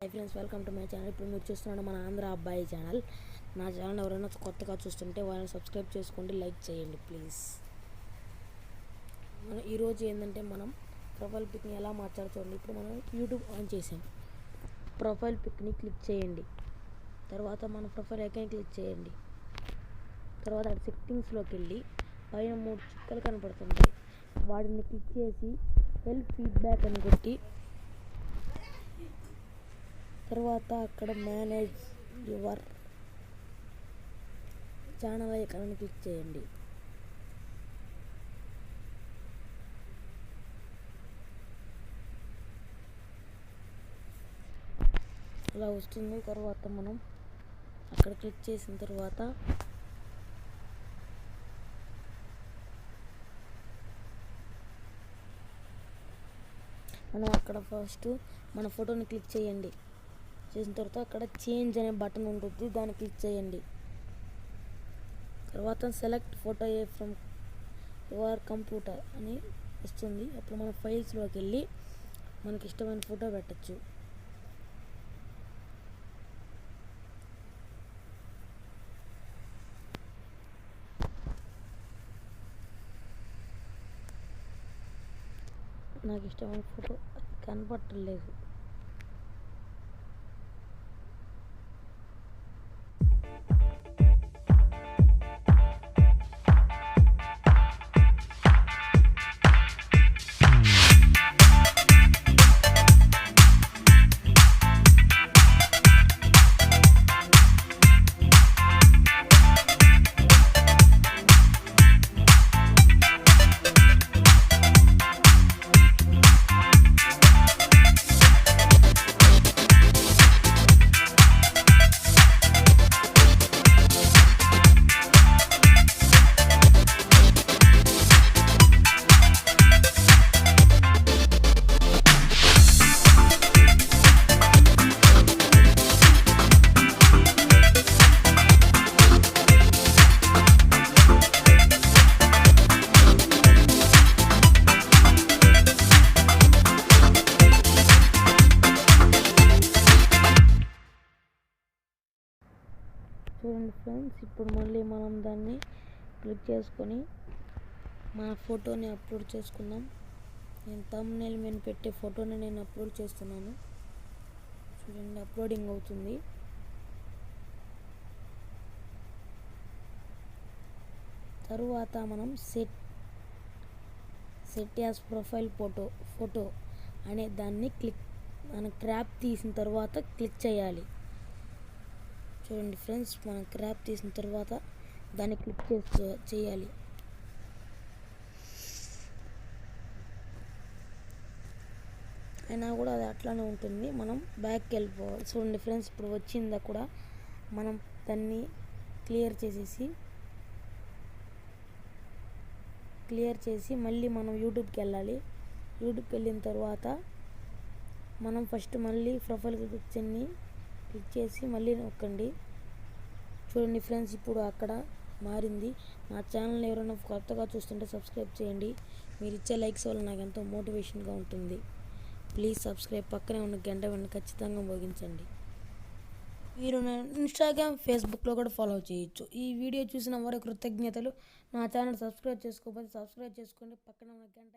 Hi friends, welcome to my channel. ఇప్పుడు మీరు చూస్తున్న మన ఆంధ్ర అబ్బాయి ఛానల్. నా ఛానల్ ఎవరైనా కొత్తగా చూస్తుంటే వాళ్ళని సబ్స్క్రైబ్ చేసుకోండి, లైక్ చేయండి ప్లీజ్. ఈరోజు ఏంటంటే మనం ప్రొఫైల్ పిక్ని ఎలా మార్చాలో చూడండి. ఇప్పుడు మనం యూట్యూబ్ ఆన్ చేసాం. ప్రొఫైల్ పిక్ని క్లిక్ చేయండి. తర్వాత మన ప్రొఫైల్ ఐకాన్ క్లిక్ చేయండి. తర్వాత సెట్టింగ్స్లోకి వెళ్ళి పైన 3 చుక్కలు కనపడుతుంటాయి, వాటిని క్లిక్ చేసి హెల్ప్ ఫీడ్బ్యాక్ అని కొట్టి తర్వాత అక్కడ manage your channel icon click చేయండి. అలా వస్తుంది. తర్వాత మనం అక్కడ క్లిక్ చేసిన తర్వాత మనం అక్కడ ఫస్ట్ మన ఫోటోని క్లిక్ చేయండి. చేసిన తర్వాత అక్కడ చేంజ్ అనే బటన్ ఉంటుంది, దాన్ని క్లిక్ చేయండి. తర్వాత select photo from your computer అని వస్తుంది. అప్పుడు మన ఫైల్స్లోకి వెళ్ళి మనకి ఇష్టమైన ఫోటో పెట్టచ్చు. నాకు ఇష్టమైన ఫోటో కనపడలేదు. చూడండి ఫ్రెండ్స్, ఇప్పుడు మళ్ళీ మనం దాన్ని క్లిక్ చేసుకొని మన ఫోటోని అప్లోడ్ చేసుకున్నాం. నేను థంబ్నెయిల్ మీద పెట్టే ఫోటోని నేను అప్లోడ్ చేస్తున్నాను. చూడండి, అప్లోడింగ్ అవుతుంది. తరువాత మనం సెట్ యాజ్ ప్రొఫైల్ ఫోటో అనే దాన్ని మనం క్రాప్ తీసిన తర్వాత క్లిక్ చేయాలి. చూడండి ఫ్రెండ్స్, మనం క్రాప్ తీసిన తర్వాత దాన్ని క్లిక్ చేయాలి. అయినా కూడా అది అట్లానే ఉంటుంది, మనం బ్యాక్కి వెళ్ళిపోవాలి. చూడండి ఫ్రెండ్స్, ఇప్పుడు వచ్చిందా కూడా మనం దాన్ని క్లియర్ చేసి మళ్ళీ మనం యూట్యూబ్కి వెళ్ళాలి. యూట్యూబ్కి వెళ్ళిన తర్వాత మనం ఫస్ట్ మళ్ళీ ప్రొఫైల్ పిక్చర్ని క్లిక్ చేసి మళ్ళీ నొక్కండి. చూడండి ఫ్రెండ్స్, ఇప్పుడు అక్కడ మారింది. నా ఛానల్ ఎవరైనా కొత్తగా చూస్తుంటే సబ్స్క్రైబ్ చేయండి. మీరు ఇచ్చే లైక్స్ వల్ల నాకు ఎంతో మోటివేషన్గా ఉంటుంది. ప్లీజ్ సబ్స్క్రైబ్, పక్కనే ఉన్న గంట వెంట ఖచ్చితంగా మోగించండి. మీరు నా ఇన్స్టాగ్రామ్, ఫేస్బుక్లో కూడా ఫాలో చేయొచ్చు. ఈ వీడియో చూసిన వారి కృతజ్ఞతలు. నా ఛానల్ సబ్స్క్రైబ్ చేసుకోకపోతే సబ్స్క్రైబ్ చేసుకోండి, పక్కన ఉన్న గంట